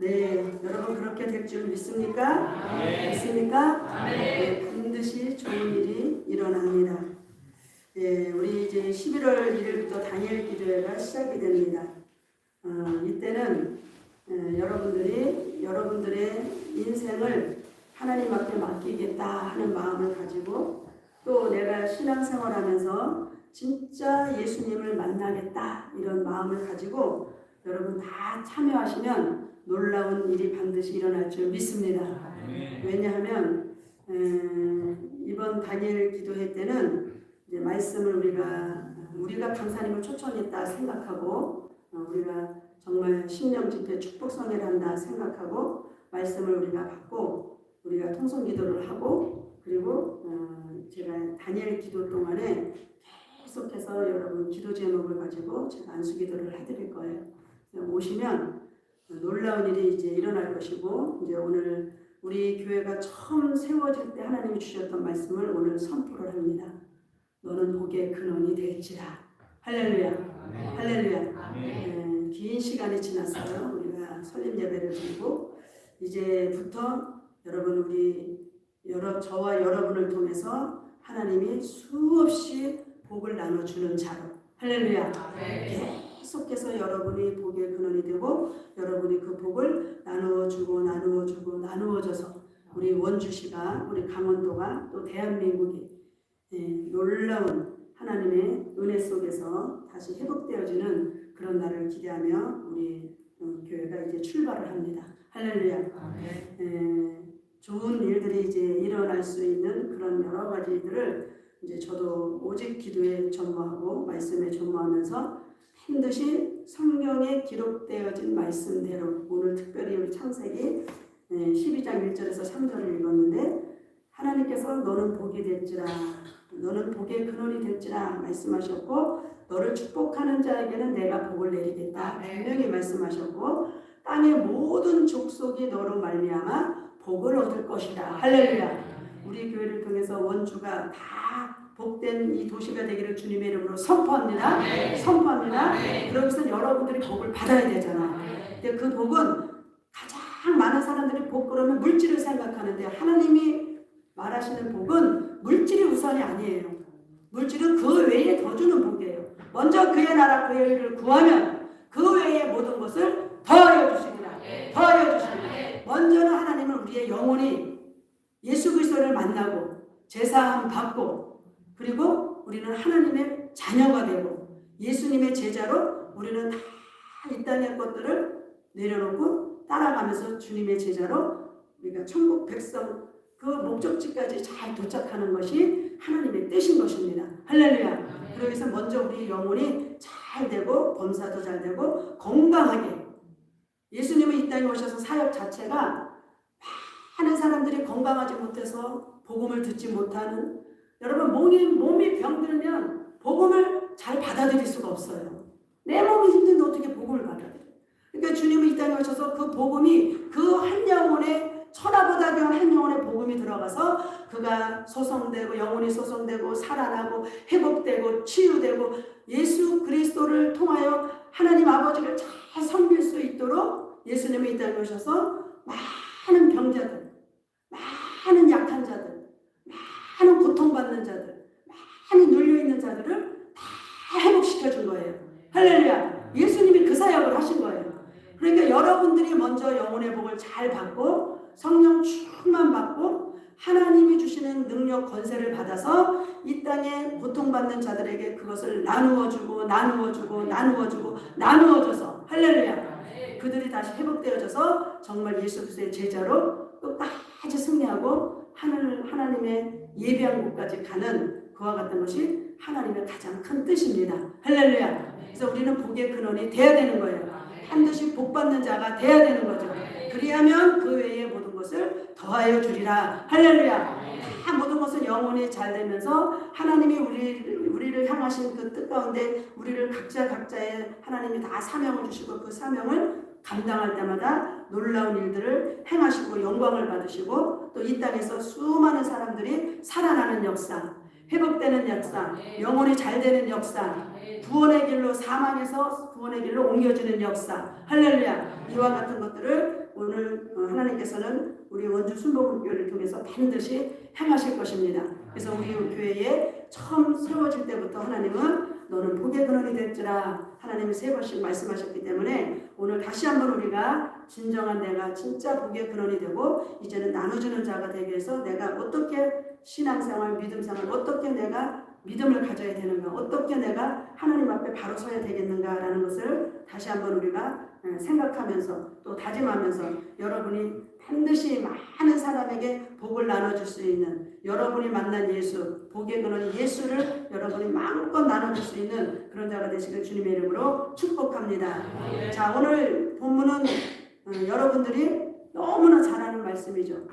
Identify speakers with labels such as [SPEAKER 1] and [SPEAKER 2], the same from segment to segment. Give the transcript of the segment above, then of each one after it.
[SPEAKER 1] 네, 여러분 그렇게 될 줄 믿습니까? 믿습니까? 네, 반드시 좋은 일이 일어납니다. 네, 우리 이제 11월 1일부터 다니엘 기도회가 시작이 됩니다. 이때는 여러분들의 인생을 하나님 앞에 맡기겠다 하는 마음을 가지고, 또 내가 신앙생활하면서 진짜 예수님을 만나겠다 이런 마음을 가지고 여러분 다 참여하시면 놀라운 일이 반드시 일어날 줄 믿습니다. 왜냐하면 이번 다니엘 기도회 때는 이제 말씀을 우리가 강사님을 초청했다 생각하고, 우리가 정말 심령 집회 축복성회를 한다 생각하고 말씀을 우리가 받고 우리가 통성 기도를 하고, 그리고 제가 다니엘 기도 동안에 계속해서 여러분 기도 제목을 가지고 제가 안수 기도를 해드릴 거예요. 오시면 놀라운 일이 이제 일어날 것이고, 이제 오늘 우리 교회가 처음 세워질 때 하나님이 주셨던 말씀을 오늘 선포를 합니다. 너는 복의 근원이 될지라. 할렐루야. 할렐루야. 긴 시간이 지났어요. 우리가 설립 예배를 드리고 이제부터 여러분 저와 여러분을 통해서 하나님이 수없이 복을 나눠주는 자로, 할렐루야. 계속해서 여러분이 복의 근원이 되고 여러분이 그 복을 나누어줘서 우리 원주시가, 우리 강원도가, 또 대한민국이 놀라운 하나님의 은혜 속에서 다시 회복되어지는 그런 날을 기대하며 우리 교회가 이제 출발을 합니다. 할렐루야. 좋은 일들이 이제 일어날 수 있는 그런 여러 가지 일들을 이제 저도 오직 기도에 전무하고 말씀에 전무하면서 반드시 성경에 기록되어진 말씀대로, 오늘 특별히 우리 창세기 12장 1절에서 3절을 읽었는데, 하나님께서 너는 복이 될지라, 너는 복의 근원이 될지라 말씀하셨고, 너를 축복하는 자에게는 내가 복을 내리겠다 분명히 말씀하셨고, 땅의 모든 족속이 너로 말미암아 복을 얻을 것이다. 할렐루야. 우리 교회를 통해서 원주가 다 복된 이 도시가 되기를 주님의 이름으로 선포합니다. 선포합니다. 그러면서 여러분들이 복을 받아야 되잖아. 근데 그 복은 가장 많은 사람들이 복 그러면 물질을 생각하는데, 하나님이 말하시는 복은 물질이 우선이 아니에요. 물질은 그 외에 더 주는 복이에요. 먼저 그의 나라 그의 일을 구하면 그 외의 모든 것을 더하여 주십니다. 더하여 주십니다. 먼저는 하나님은 우리의 영혼이 예수 그리스도를 만나고 제사함 받고, 그리고 우리는 하나님의 자녀가 되고 예수님의 제자로 우리는 다 이 땅의 것들을 내려놓고 따라가면서 주님의 제자로 우리가 천국 백성 그 목적지까지 잘 도착하는 것이 하나님의 뜻인 것입니다. 할렐루야. 그래서 먼저 우리 영혼이 잘 되고 범사도 잘 되고 건강하게, 예수님은 이 땅에 오셔서 사역 자체가 많은 사람들이 건강하지 못해서 복음을 듣지 못하는, 여러분 몸이 병들면 복음을 잘 받아들일 수가 없어요. 내 몸이 힘든데 어떻게 복음을 받아들여요? 그러니까 주님은 이 땅에 오셔서 그 복음이 그 한 영혼의, 천하보다 귀한 한 영혼의 복음이 들어가서 그가 소성되고 영혼이 소성되고 살아나고 회복되고 치유되고 예수 그리스도를 통하여 하나님 아버지를 잘 섬길 수 있도록 예수님이 이 땅에 오셔서 많은 병자들, 많은 약한 자들, 많은 고통받는 자들, 많이 눌려있는 자들을 다 회복시켜 준 거예요. 할렐루야. 예수님이 그 사역을 하신 거예요. 그러니까 여러분들이 먼저 영혼의 복을 잘 받고 성령 충만 받고 하나님이 주시는 능력 권세를 받아서 이 땅에 고통받는 자들에게 그것을 나누어줘서 할렐루야. 그들이 다시 회복되어져서 정말 예수 그리스도의 제자로 끝까지 승리하고 하나님의 예배한 곳까지 가는 그와 같은 것이 하나님의 가장 큰 뜻입니다. 할렐루야. 그래서 우리는 복의 근원이 돼야 되는 거예요. 반드시 복 받는 자가 돼야 되는 거죠. 그리하면 그 외의 모든 것을 더하여 주리라. 할렐루야. 다 모든 것은 영혼이 잘 되면서 하나님이 우리를 향하신 그 뜻 가운데 우리를 각자의 하나님이 다 사명을 주시고 그 사명을 감당할 때마다 놀라운 일들을 행하시고 영광을 받으시고, 또 이 땅에서 수많은 사람들이 살아나는 역사, 회복되는 역사, 영혼이 잘 되는 역사, 구원의 길로, 사망에서 구원의 길로 옮겨지는 역사, 할렐루야. 이와 같은 것들을 오늘 하나님께서는 우리 원주 순복음교회를 통해서 반드시 행하실 것입니다. 그래서 우리 교회에 처음 세워질 때부터 하나님은 너는 복의 근원이 될지라 하나님이 3번씩 말씀하셨기 때문에 오늘 다시 한번 우리가 진정한 내가 진짜 복의 근원이 되고 이제는 나눠주는 자가 되기 위해서 내가 어떻게 신앙생활, 믿음생활 어떻게 내가 믿음을 가져야 되는가, 어떻게 내가 하나님 앞에 바로 서야 되겠는가라는 것을 다시 한번 우리가 생각하면서 또 다짐하면서 여러분이 반드시 많은 사람에게 복을 나눠줄 수 있는, 여러분이 만난 예수, 복의 근원 예수를 여러분이 마음껏 나눠줄 수 있는 그런 자가 되시길 주님의 이름으로 축복합니다. 자, 오늘 본문은 여러분들이 너무나 잘 아는 말씀이죠.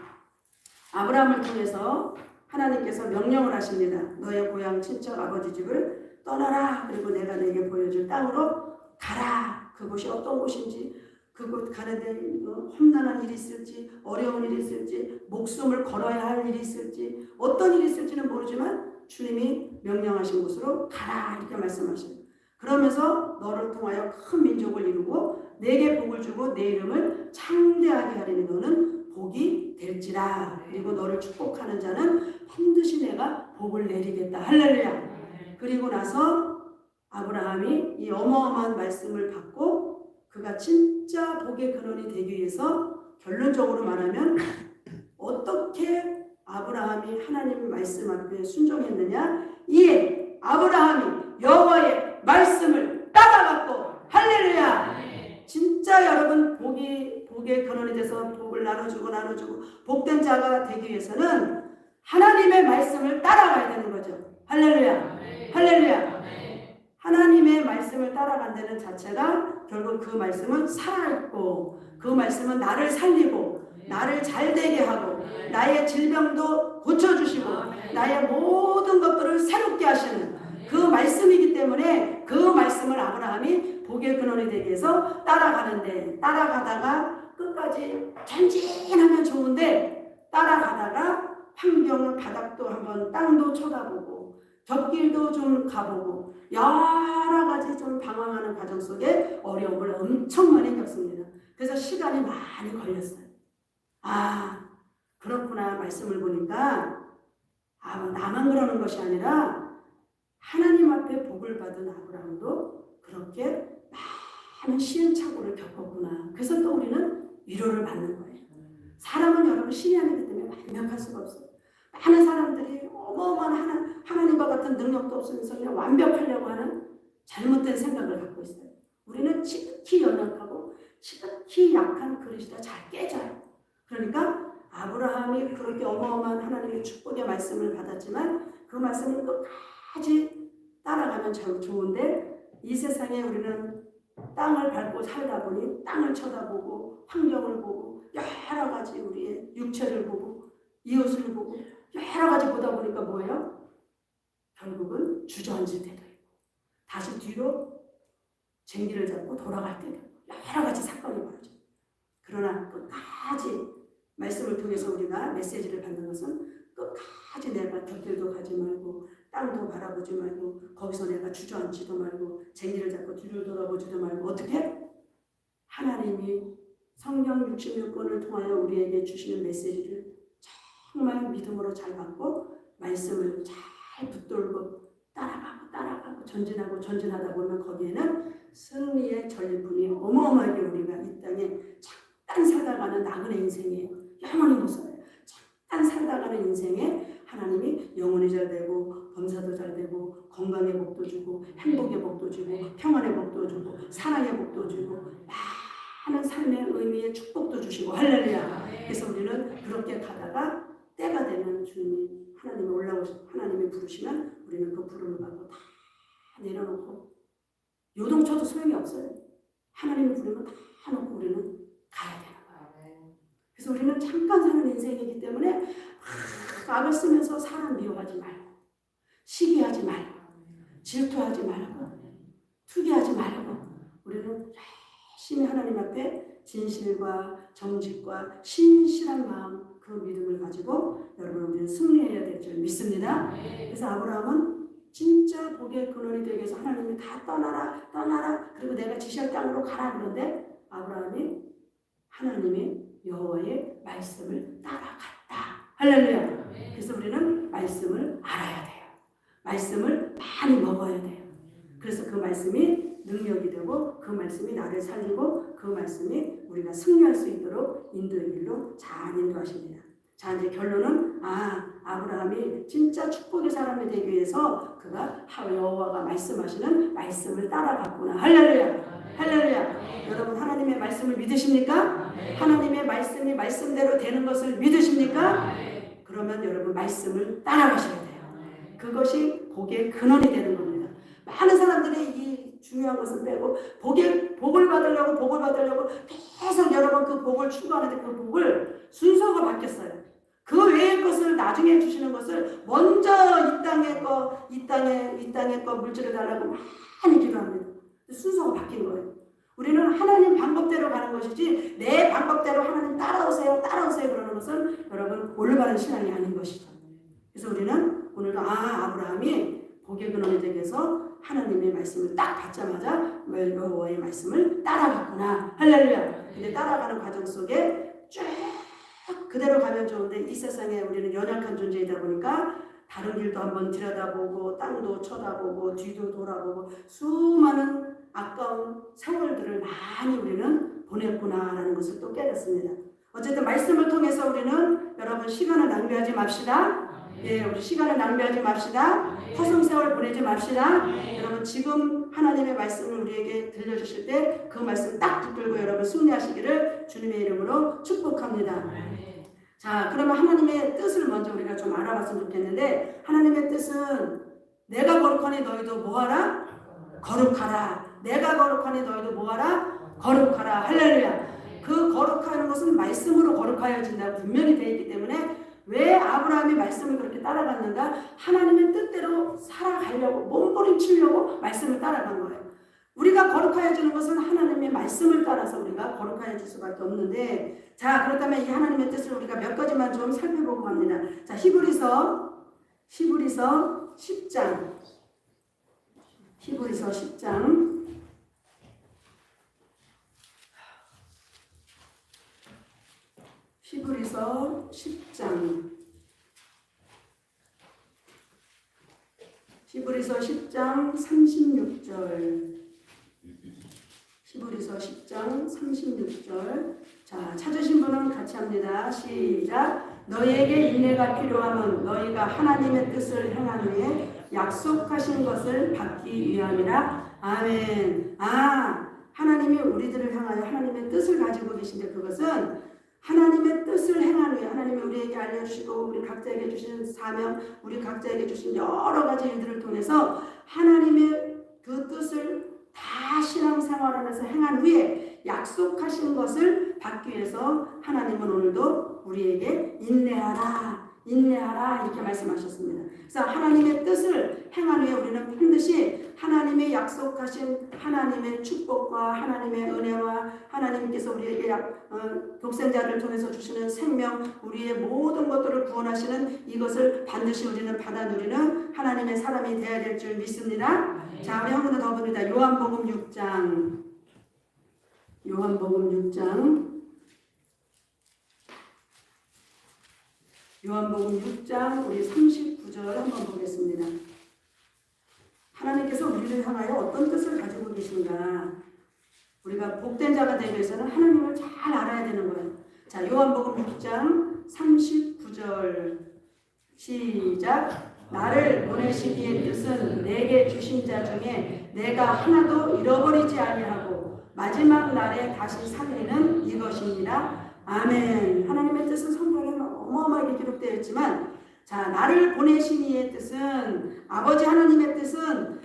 [SPEAKER 1] 아브라함을 통해서 하나님께서 명령을 하십니다. 너의 고향 친척 아버지 집을 떠나라. 그리고 내가 내게 보여줄 땅으로 가라. 그곳이 어떤 곳인지, 그곳 가는데 험난한 일이 있을지, 어려운 일이 있을지, 목숨을 걸어야 할 일이 있을지, 어떤 일이 있을지는 모르지만 주님이 명령하신 곳으로 가라 이렇게 말씀하십니다. 그러면서 너를 통하여 큰 민족을 이루고 내게 복을 주고 내 이름을 창대하게 하리니 너는 복이 될지라. 그리고 너를 축복하는 자는 반드시 내가 복을 내리겠다. 할렐루야. 그리고 나서 아브라함이 이 어마어마한 말씀을 받고 그가 진짜 복의 근원이 되기 위해서 결론적으로 말하면 어떻게 아브라함이 하나님의 말씀 앞에 순종했느냐. 이에 아브라함이 여호와의 말씀을 따라갔고 할렐루야. 진짜 여러분 복의 근원이 돼서 복을 나눠주고 복된 자가 되기 위해서는 하나님의 말씀을 따라가야 되는 거죠. 할렐루야. 할렐루야. 하나님의 말씀을 따라간다는 자체가 결국 그 말씀은 살아있고 그 말씀은 나를 살리고 나를 잘되게 하고 나의 질병도 고쳐주시고 나의 모든 것들을 새롭게 하시는 그 말씀이기 때문에 그 말씀을 아브라함이 복의 근원이 되기 위해서 따라가는데, 따라가다가 끝까지 전진하면 좋은데 따라가다가 환경을 바닥도 한번 땅도 쳐다보고 곁길도 좀 가보고 여러 가지 좀 방황하는 과정 속에 어려움을 엄청 많이 겪습니다. 그래서 시간이 많이 걸렸어요. 아, 그렇구나. 말씀을 보니까 나만 그러는 것이 아니라 하나님 앞에 복을 받은 아브라함도 그렇게 많은 시행착오를 겪었구나. 그래서 또 우리는 위로를 받는 거예요. 사람은 여러분 신이 아니기 때문에 완벽할 수가 없어요. 많은 사람들이 어마어마한 하나님과 같은 능력도 없으면서 그냥 완벽하려고 하는 잘못된 생각을 갖고 있어요. 우리는 지극히 연약하고 지극히 약한 그릇이라 잘 깨져요. 그러니까 아브라함이 그렇게 어마어마한 하나님의 축복의 말씀을 받았지만 그 말씀을 끝까지 따라가면 참 좋은데 이 세상에 우리는 땅을 밟고 살다 보니 땅을 쳐다보고 환경을 보고 여러 가지 우리의 육체를 보고 이웃을 보고 여러 가지 보다 보니까 뭐예요? 결국은 주저앉을 때도 있고 다시 뒤로 쟁기를 잡고 돌아갈 때도 있고 여러 가지 사건이 벌어져요. 그러나 끝까지 말씀을 통해서 우리가 메시지를 받는 것은 끝까지 내가 곁길도 가지 말고 땅도 바라보지 말고 거기서 내가 주저앉지도 말고 쟁기를 잡고 뒤를 돌아보지도 말고 어떻게? 하나님이 성경 66권을 통하여 우리에게 주시는 메시지를 정말 믿음으로 잘 받고 말씀을 잘 붙들고 따라가고 전진하다 보면 거기에는 승리의 전리품이 어마어마하게 우리가 이 땅에 잠깐 살다가는 나그네 인생이에요. 영원히 못 살아요. 잠깐 살다가는 인생에 하나님이 영혼이 잘 되고 범사도 잘 되고 건강의 복도 주고 행복의 복도 주고 평안의 복도 주고 사랑의 복도 주고 많은 삶의 의미의 축복도 주시고 할렐루야. 그래서 우리는 그렇게 가다가 때가 되면 주님이 하나님이 부르시면 우리는 그 부름을 받고 다 내려놓고 요동쳐도 소용이 없어요. 하나님이 부르면 다 놓고 우리는 가야 되는 거예요. 그래서 우리는 잠깐 사는 인생이기 때문에 악을 쓰면서 사람 미워하지 말고 시기하지 말고 질투하지 말고 투기하지 말고 우리는 열심히 하나님 앞에 진실과 정직과 신실한 마음 그 믿음을 가지고 여러분 우리는 승리해야 될 줄 믿습니다. 그래서 아브라함은 진짜 복의 근원이 되기 위해서 하나님이 다 떠나라 그리고 내가 지시할 땅으로 가라 그런데 아브라함이 하나님의 여호와의 말씀을 따라갔다. 할렐루야. 그래서 우리는 말씀을 알아야 돼요. 말씀을 많이 먹어야 돼요. 그래서 그 말씀이 능력이 되고 그 말씀이 나를 살리고 그 말씀이 우리가 승리할 수 있도록 인도의 길로 잘 인도하십니다. 자, 이제 결론은 아브라함이 진짜 축복의 사람이 되기 위해서 그가 여호와가 말씀하시는 말씀을 따라갔구나. 할렐루야. 할렐루야. 여러분 하나님의 말씀을 믿으십니까? 하나님의 말씀이 말씀대로 되는 것을 믿으십니까? 그러면 여러분 말씀을 따라가셔야 돼요. 그것이 복의 근원이 되는 겁니다. 많은 사람들이 이 중요한 것을 빼고 복을 받으려고 계속 여러분 그 복을 추구하는데 그 복을 순서가 바뀌었어요. 그 외의 것을 나중에 주시는 것을 먼저 이 땅의 거 물질을 달라고 많이 기도합니다. 순서가 바뀐 거예요. 우리는 하나님 방법대로 가는 것이지 내 방법대로 하나님 따라오세요 그러는 것은 여러분 올바른 신앙이 아닌 것이죠. 그래서 우리는 오늘도 아브라함이 복의 근원에 대해서 하나님의 말씀을 딱 받자마자 여호와의 말씀을 따라갔구나. 할렐루야. 근데 따라가는 과정 속에 쭉 그대로 가면 좋은데 이 세상에 우리는 연약한 존재이다 보니까 다른 길도 한번 들여다보고 땅도 쳐다보고 뒤도 돌아보고 수많은 아까운 세월들을 많이 우리는 보냈구나라는 것을 또 깨닫습니다. 어쨌든 말씀을 통해서 우리는 여러분 시간을 낭비하지 맙시다. 예, 우리 시간을 낭비하지 맙시다. 허송세월 보내지 맙시다. 여러분 지금 하나님의 말씀을 우리에게 들려주실 때 그 말씀 딱 붙들고 여러분 승리하시기를 주님의 이름으로 축복합니다. 자, 그러면 하나님의 뜻을 먼저 우리가 좀 알아봤으면 좋겠는데 하나님의 뜻은 내가 거룩하니 너희도 뭐하라? 거룩하라. 내가 거룩하니 너희도 뭐하라? 거룩하라. 할렐루야. 그 거룩하는 것은 말씀으로 거룩하여진다고 분명히 되어 있기 때문에 왜 아브라함이 말씀을 그렇게 따라갔는가? 하나님의 뜻대로 살아가려고 몸부림치려고 말씀을 따라간 거예요. 우리가 거룩하여지는 것은 하나님의 말씀을 따라서 우리가 거룩하여질 수밖에 없는데 자 그렇다면 이 하나님의 뜻을 우리가 몇 가지만 좀 살펴보고 갑니다. 자 히브리서 10장 히브리서 10장 히브리서 10장 히브리서 10장 36절 히브리서 10장 36절 자 찾으신 분은 같이 합니다. 시작. 너희에게 인내가 필요함은 너희가 하나님의 뜻을 행한 후에 약속하신 것을 받기 위함이라. 아멘. 하나님이 우리들을 향하여 하나님의 뜻을 가지고 계신데 그것은 하나님의 뜻을 행한 후에 하나님이 우리에게 알려주시고 우리 각자에게 주신 사명 우리 각자에게 주신 여러 가지 일들을 통해서 하나님의 그 뜻을 다 신앙생활하면서 행한 후에 약속하신 것을 받기 위해서 하나님은 오늘도 우리에게 인내하라 이렇게 말씀하셨습니다. 그래서 하나님의 뜻을 행한 후에 우리는 반드시 하나님의 약속하신 하나님의 축복과 하나님의 은혜와 하나님께서 우리에게 독생자를 통해서 주시는 생명 우리의 모든 것들을 구원하시는 이것을 반드시 우리는 받아 누리는 하나님의 사람이 되어야 될 줄 믿습니다. 자, 우리 한 번 더 봅니다. 요한복음 6장 요한복음 6장 우리 39절 한번 보겠습니다. 하나님께서 우리를 향하여 어떤 뜻을 가지고 계신가? 우리가 복된 자가 되기 위해서는 하나님을 잘 알아야 되는 거예요. 자, 요한복음 6장 39절 시작. 나를 보내시기의 뜻은 내게 주신 자 중에 내가 하나도 잃어버리지 아니하고 마지막 날에 다시 살리는 이것입니다. 아멘. 하나님의 뜻은 성경에 어마어마하게 기록되어 있지만 자 나를 보내신 이의 뜻은 아버지 하나님의 뜻은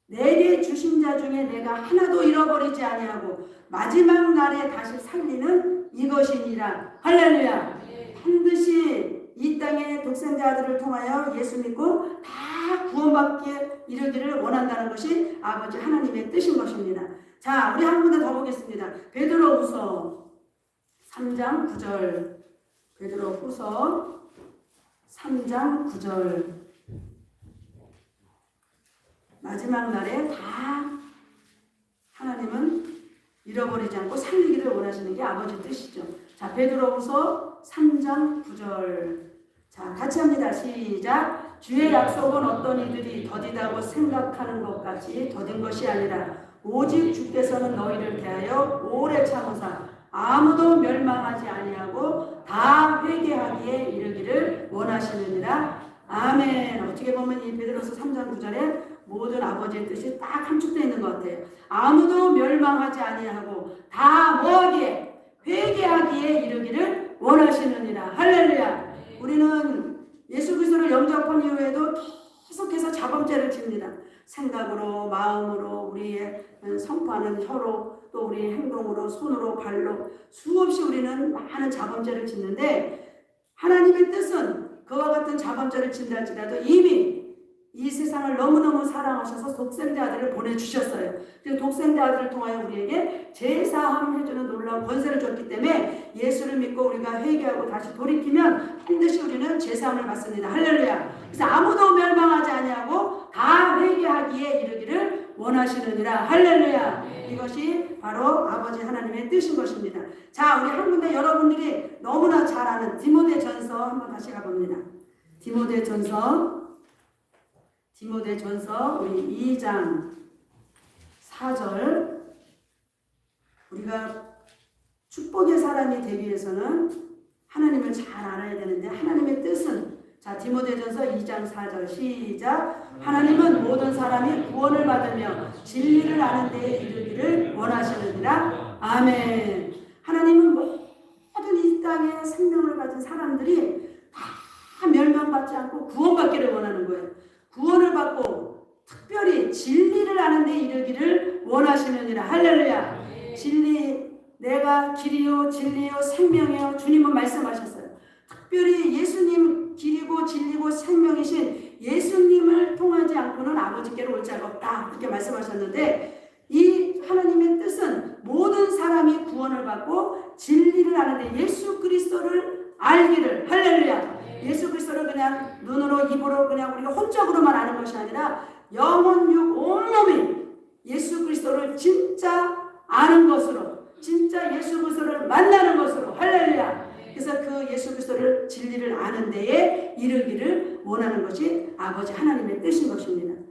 [SPEAKER 1] 내게 주신 자 중에 내가 하나도 잃어버리지 아니하고 마지막 날에 다시 살리는 이것이니라. 할렐루야. 반드시 이 땅의 독생자들을 통하여 예수 믿고 다 구원받게 이르기를 원한다는 것이 아버지 하나님의 뜻인 것입니다. 자 우리 한 군데 더 보겠습니다. 베드로후서 3장 9절 베드로후서 3장 9절 마지막 날에 다 하나님은 잃어버리지 않고 살리기를 원하시는 게 아버지 뜻이죠. 자, 베드로후서 3장 9절. 자, 같이 합니다. 시작. 주의 약속은 어떤 이들이 더디다고 생각하는 것 같이 더딘 것이 아니라 오직 주께서는 너희를 대하여 오래 참으사 아무도 멸망하지 아니하고 다 회개하기에 이르기를 원하시느니라. 아멘. 어떻게 보면 이 베드로서 3장 9절에 모든 아버지의 뜻이 딱 함축되어 있는 것 같아요. 아무도 멸망하지 아니하고 다 뭐하기에? 회개하기에 이르기를 원하시느니라. 할렐루야. 우리는 예수 그리스도를 영접한 이후에도 계속해서 자범죄를 짓니다. 생각으로, 마음으로, 우리의 선포하는 혀로, 또 우리 행동으로, 손으로, 발로 수없이 우리는 많은 자범죄를 짓는데 하나님의 뜻은 그와 같은 자범죄를 짓다 할지라도 이미 이 세상을 너무너무 사랑하셔서 독생자 아들을 보내주셨어요. 그 독생자 아들을 통하여 우리에게 제사함 해주는 놀라운 권세를 줬기 때문에 예수를 믿고 우리가 회개하고 다시 돌이키면 반드시 우리는 제사함을 받습니다. 할렐루야. 그래서 아무도 멸망하지 아니하고 다 회개하기에 이르기를 원하시느니라. 할렐루야. 이것이 바로 아버지 하나님의 뜻인 것입니다. 자, 우리 한 군데 여러분들이 너무나 잘 아는 디모데전서 한번 다시 가봅니다. 디모데전서 우리 2장 4절. 우리가 축복의 사람이 되기 위해서는 하나님을 잘 알아야 되는데 하나님의 뜻은, 자, 디모데전서 2장 4절 시작. 하나님은 모든 사람이 구원을 받으며 진리를 아는 데에 이르기를 원하시느니라. 아멘. 하나님은 모든 이 땅에 생명을 가진 사람들이 다 멸망받지 않고 구원받기를 원하는 거예요. 구원을 받고 특별히 진리를 아는 데 이르기를 원하시느니라. 할렐루야. 진리, 내가 길이요 진리요 생명이요, 주님은 말씀하셨어요. 특별히 예수님 길이고 진리고 생명이신 예수님을 통하지 않고는 아버지께로 올 자가 없다, 그렇게 말씀하셨는데 이 하나님의 뜻은 모든 사람이 구원을 받고 진리를 아는데 예수 그리스도를 알기를. 할렐루야. 예수 그리스도를 그냥 눈으로 입으로 그냥 우리가 혼적으로만 아는 것이 아니라 영혼 육 온몸이 예수 그리스도를 진짜 아는 것으로, 진짜 예수 그리스도를 만나는 것으로. 할렐루야. 그래서 그 예수 그리스도를 진리를 아는 데에 이르기를 원하는 것이 아버지 하나님의 뜻인 것입니다.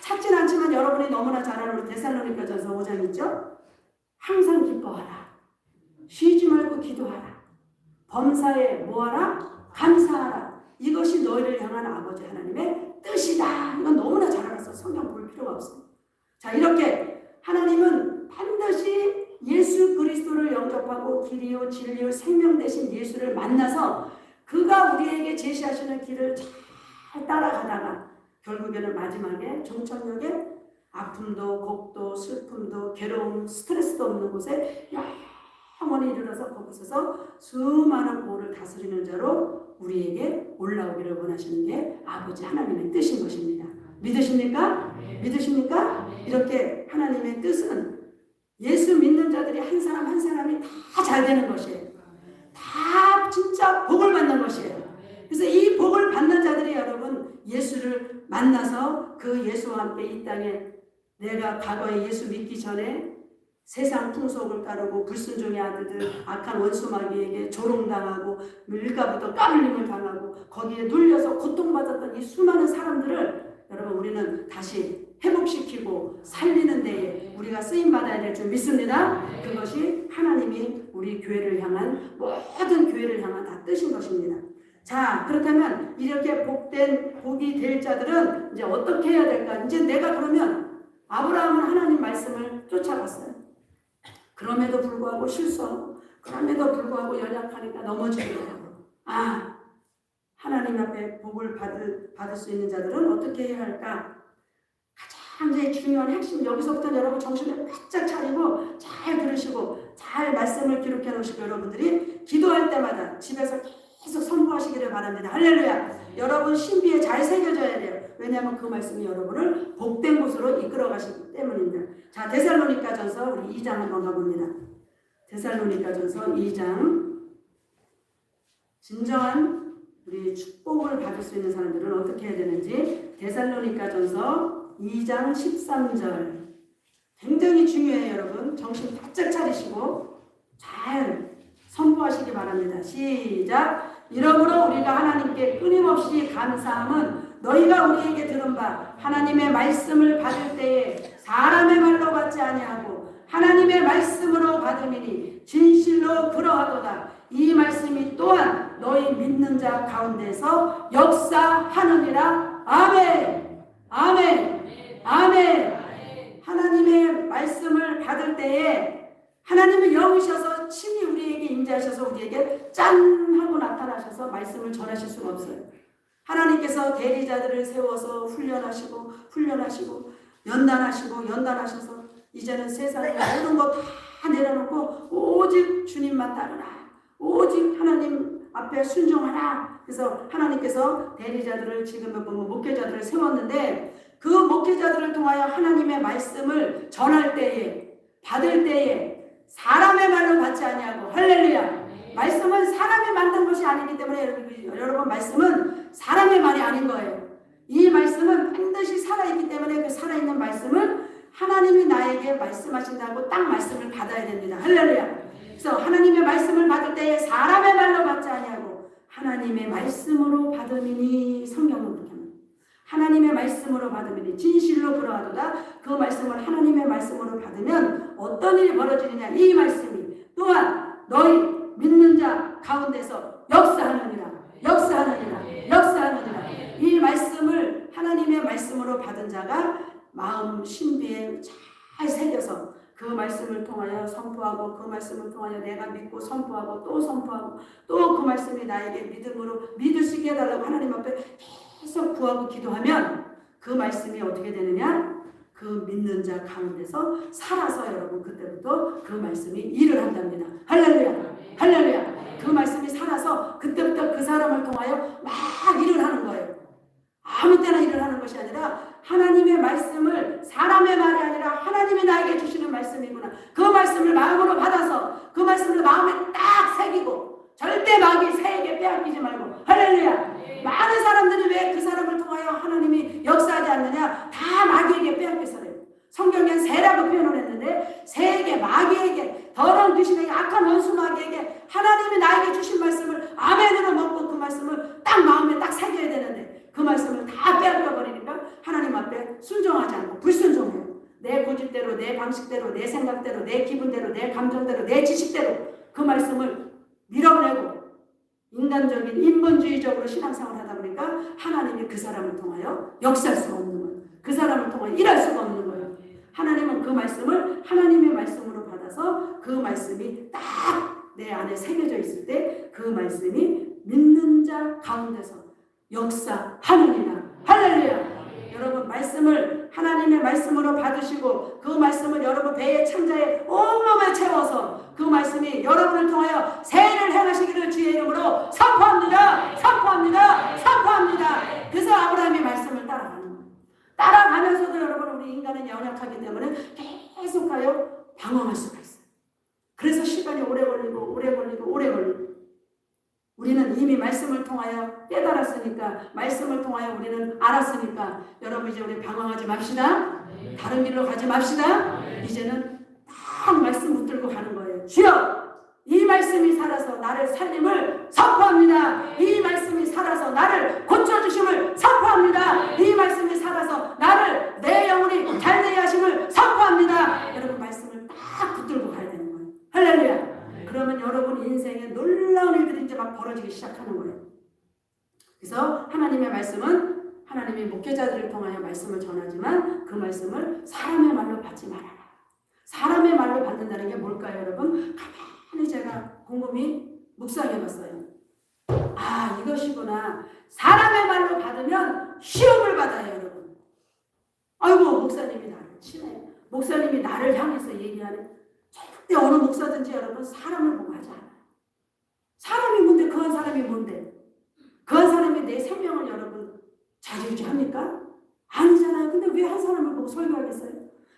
[SPEAKER 1] 찾진 않지만 여러분이 너무나 잘 아는 데살로니가전서 5장 있죠? 항상 기뻐하라. 쉬지 말고 기도하라. 범사에 뭐하라? 감사하라. 이것이 너희를 향한 아버지 하나님의 뜻이다. 이건 너무나 잘 알아서 성경 볼 필요가 없어요. 자, 이렇게 하나님은 반드시 예수 그리스도를 영접하고 길이요 진리요 생명 되신 예수를 만나서 그가 우리에게 제시하시는 길을 잘 따라가다가 결국에는 마지막에 정천역에 아픔도 곡도 슬픔도 괴로움 스트레스도 없는 곳에 영원히 이르러서 거기서 수많은 고를 다스리는 자로 우리에게 올라오기를 원하시는 게 아버지 하나님의 뜻인 것입니다. 믿으십니까? 믿으십니까? 이렇게 하나님의 뜻은 예수 믿는 자들이 한 사람 한 사람이 다 잘 되는 것이에요. 다 진짜 복을 받는 것이에요. 그래서 이 복을 받는 자들이 여러분 예수를 만나서 그 예수와 함께 이 땅에, 내가 과거에 예수 믿기 전에 세상 풍속을 따르고 불순종의 아들들, 악한 원수 마귀에게 조롱당하고 밀가부터 까불림을 당하고 거기에 눌려서 고통받았던 이 수많은 사람들을 여러분 우리는 다시 회복시키고 살리는 데에 우리가 쓰임받아야 될 줄 믿습니다. 그것이 하나님이 우리 교회를 향한, 모든 교회를 향한 다 뜻인 것입니다. 자, 그렇다면 이렇게 복이 될 자들은 이제 어떻게 해야 될까? 이제 내가 그러면 아브라함은 하나님 말씀을 쫓아갔어요. 그럼에도 불구하고 실수하고, 그럼에도 불구하고 연약하니까 넘어지기도 하고, 하나님 앞에 복을 받을 수 있는 자들은 어떻게 해야 할까? 가장 제일 중요한 핵심, 여기서부터 여러분 정신을 바짝 차리고 잘 들으시고 잘 말씀을 기록해 놓으시고 여러분들이 기도할 때마다 집에서 계속 선포하시기를 바랍니다. 할렐루야. 여러분 신비에 잘 새겨져야 돼요. 왜냐하면 그 말씀이 여러분을 복된 곳으로 이끌어 가시기 때문입니다. 자, 데살로니가전서 우리 2장 한번 가봅니다. 데살로니가전서 2장. 진정한 우리 축복을 받을 수 있는 사람들은 어떻게 해야 되는지 데살로니가전서 2장 13절. 굉장히 중요해요, 여러분. 정신 바짝 차리시고 잘 선포하시기 바랍니다. 시작. 이러므로 우리가 하나님께 끊임없이 감사함은 너희가 우리에게 들은 바 하나님의 말씀을 받을 때에 사람의 말로 받지 아니하고 하나님의 말씀으로 받음이니 진실로 그러하도다. 이 말씀이 또한 너희 믿는 자 가운데서 역사하느니라. 아멘. 아멘. 아멘. 하나님의 말씀을 받을 때에 하나님은 영이셔서 친히 우리에게 임재하셔서 우리에게 짠 하고 나타나셔서 말씀을 전하실 수가 없어요. 하나님께서 대리자들을 세워서 훈련하시고 연단하셔서 이제는 세상의 모든 것 다 내려놓고 오직 주님만 따르라. 오직 하나님 앞에 순종하라. 그래서 하나님께서 대리자들을 지금 보면 목회자들을 세웠는데 그 목회자들을 통하여 하나님의 말씀을 전할 때에 받을 때에 사람의 말로 받지 아니하고 할렐루야. 말씀은 사람이 만든 것이 아니기 때문에 여러분 말씀은 사람의 말이 아닌 거예요. 이 말씀은 반드시 살아있기 때문에 그 살아있는 말씀을 하나님이 나에게 말씀하신다고 딱 말씀을 받아야 됩니다. 할렐루야. 그래서 하나님의 말씀을 받을 때에 사람의 말로 받지 아니하고 하나님의 말씀으로 받음이니 성경은 그렇게 합니다. 하나님의 말씀으로 받음이니 진실로 그러하도다. 그 말씀을 하나님의 말씀으로 받으면 어떤 일이 벌어지느냐. 이 말씀이 또한 너희 믿는 자 가운데서 역사하느니라. 이 말씀을 하나님의 말씀으로 받은 자가 마음 신비에 잘 새겨서 그 말씀을 통하여 선포하고 그 말씀을 통하여 내가 믿고 선포하고 또 선포하고 또 그 말씀이 나에게 믿음으로 믿을 수 있게 해달라고 하나님 앞에 계속 구하고 기도하면 그 말씀이 어떻게 되느냐? 그 믿는 자 가운데서 살아서 여러분 그때부터 그 말씀이 일을 한답니다. 할렐루야. 할렐루야. 그 말씀이 살아서 그때부터 그 사람을 통하여 막 일을 하는 거예요. 아무 때나 일을 하는 것이 아니라 하나님의 말씀을 사람의 말이 아니라 하나님이 나에게 주시는 말씀이구나. 그 말씀을 마음으로 받아서 그 말씀을 마음에 딱 새기고 절대 마귀 새에게 빼앗기지 말고 할렐루야. 많은 사람들이 왜 그 사람을 통하여 하나님이 역사하지 않느냐. 다 마귀에게 빼앗겨서래요. 성경엔 새라고 표현을 했는데 새에게 마귀에게 더러운 귀신에게 악한 원수 마귀에게 하나님이 나에게 주신 말씀을 아멘으로 먹고 그 말씀을 딱 마음에 딱 새겨야 되는데 그 말씀을 다 빼앗겨 버리니까 하나님 앞에 순종하지 않고 불순종해요. 내 고집대로 내 방식대로 내 생각대로 내 기분대로 내 감정대로 내 지식대로 그 말씀을 밀어내고 인간적인 인본주의적으로 신앙생활을 하다 보니까 하나님이 그 사람을 통하여 역사할 수가 없는 거예요. 그 사람을 통하여 일할 수가 없는 거예요. 하나님은 그 말씀을 하나님의 말씀으로 받아서 그 말씀이 딱 내 안에 새겨져 있을 때 그 말씀이 믿는 자 가운데서 역사하느니라. 할렐루야. 여러분 말씀을 하나님의 말씀으로 받으시고 그 말씀을 여러분 배의 창자에 온몸에 채워서 그 말씀이 여러분을 통하여 새해를 행하시기를 주의 이름으로 선포합니다. 그래서 아브라함이 말씀을 따라가는 거예요. 따라가면서도 여러분 우리 인간은 연약하기 때문에 계속하여 방황할 수가 있어요. 그래서 시간이 오래 걸리고 우리는 이미 말씀을 통하여 깨달았으니까 말씀을 통하여 우리는 알았으니까 여러분 이제 우리 방황하지 맙시다. 다른 길로 가지 맙시다. 이제는 딱 말씀 붙들고 가는 거예요. 주여 이 말씀이 살아서 나를 살림을 선포합니다. 이 말씀이 살아서 나를 고쳐주심을 선포합니다. 이 말씀이 살아서 나를 내 영혼이 잘되게 하심을 선포합니다. 여러분 말씀을 딱 붙들고 가야 되는 거예요. 할렐루야. 그러면 여러분 인생에 놀라운 일들이 이제 막 벌어지기 시작하는 거예요. 그래서 하나님의 말씀은 하나님의 목회자들을 통하여 말씀을 전하지만 그 말씀을 사람의 말로 받지 말아라. 사람의 말로 받는다는 게 뭘까요, 여러분? 가만히 제가 곰곰이 묵상해봤어요. 아, 이것이구나. 사람의 말로 받으면 시험을 받아요, 여러분. 아이고, 목사님이 나를 치네. 목사님이 나를 향해서 얘기하네. 절대 어느 목사든지 여러분 사람을 보고 하지 않아요. 사람이 뭔데 그 한 사람이 뭔데? 그 한 사람이 내 생명을 여러분 좌지우지합니까? 아니잖아요. 근데 왜 한 사람을 보고 설교하겠어요?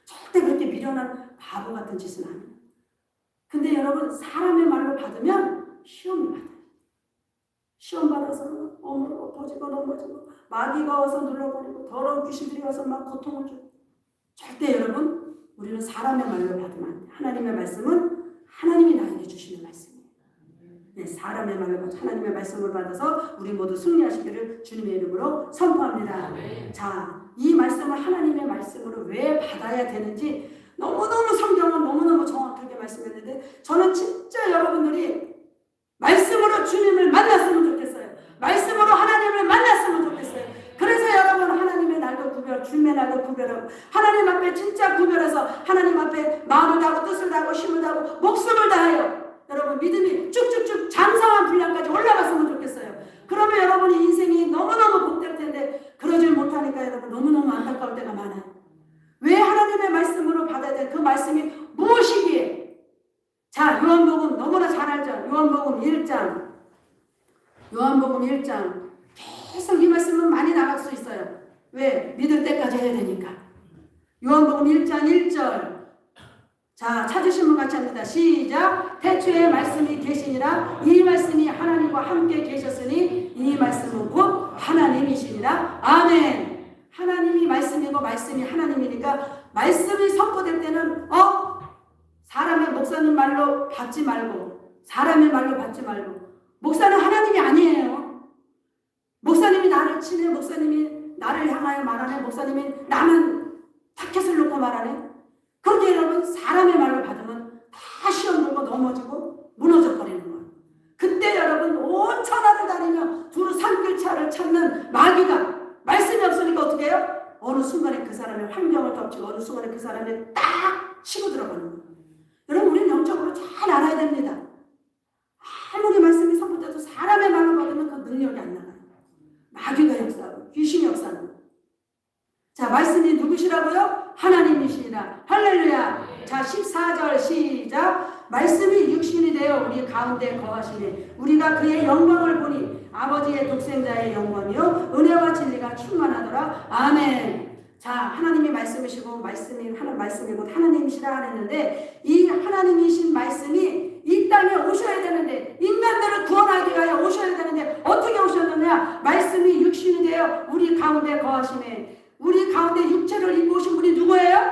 [SPEAKER 1] 절대 그렇게 미련한 바보 같은 짓은 안 해요. 근데 여러분 사람의 말로 받으면 시험을 받아요. 시험 받아서 엎어지고 넘어지고 마귀가 와서 눌러버리고 더러운 귀신들이 와서 막 고통을 주고 절대 여러분 우리는 사람의 말로 받으면 안 돼. 하나님의 말씀은 하나님이 나에게 주시는 말씀이에요. 네, 사람의 말로 받아 하나님의 말씀을 받아서 우리 모두 승리하시기를 주님의 이름으로 선포합니다. 자, 이 말씀을 하나님의 말씀으로 왜 받아야 되는지 너무너무 성경은 너무너무 정확하게 말씀했는데 저는 진짜 여러분들이 말씀으로 주님을 만났으면 좋겠어요. 말씀으로 하나님을 만났으면 좋겠어요. 그래서 여러분 하나님의 날도 구별, 주님의 날도 구별하고 하나님 앞에 진짜 구별해서 하나님 앞에 마음을 다하고 뜻을 다하고 힘을 다하고 목숨을 다하여 여러분 믿음이 쭉쭉쭉 장성한 분량까지 올라갔으면 좋겠어요. 그러면 여러분의 인생이 너무너무 복될 텐데 그러질 못하니까 여러분 너무너무 안타까울 때가 많아요. 왜 하나님의 말씀으로 받아야 돼? 그 말씀이 무엇이기에? 자, 요한복음 너무나 잘 알죠. 요한복음 1장 계속 이 말씀은 많이 나갈 수 있어요. 왜? 믿을 때까지 해야 되니까. 요한복음 1장 1절. 자, 찾으신 분 같이 합니다. 시작. 태초에 말씀이 계시니라. 이 말씀이 하나님과 함께 계셨으니 이 말씀은 곧 하나님이시니라. 아멘. 하나님이 말씀이고 말씀이 하나님이니까 말씀이 선포될 때는 사람의 목사님 말로 받지 말고 사람의 말로 받지 말고 목사는 하나님이 아니에요. 목사님이 나를 치네. 목사님이 나를 향하여 말하네. 목사님이 나는 타켓을 놓고 말하네. 그렇게 여러분 사람의 말로 받으면 다 시험 들고 넘어지고 무너져 버리는 거예요. 그때 여러분 온 천하를 다니며 두루 산길차를 찾는 마귀가 말씀이 없으니까 어떻게 해요? 어느 순간에 그 사람의 환경을 덮치고 어느 순간에 그 사람이 딱 치고 들어가는 거예요. 여러분 우리는 영적으로 잘 알아야 됩니다. 아무리 말씀이 선포돼도 사람의 말로 받으면 그 능력이 안 나가요. 마귀가 역사하고 귀신이 역사하는 거예요. 자, 말씀이 누구시라고요? 하나님이시니라. 할렐루야. 자, 14절 시작. 말씀이 육신이 되어 우리 가운데 거하시니 우리가 그의 영광을 보니 아버지의 독생자의 영광이요 은혜와 진리가 충만하더라. 아멘. 자, 하나님이 말씀이시고 말씀이고 하나님이시라 했는데 이 하나님이신 말씀이 이 땅에 오셔야 되는데 인간들을 구원하기 위하여 오셔야 되는데 어떻게 오셨느냐? 말씀이 육신이 되어 우리 가운데 거하시네. 우리 가운데 육체를 입고 오신 분이 누구예요?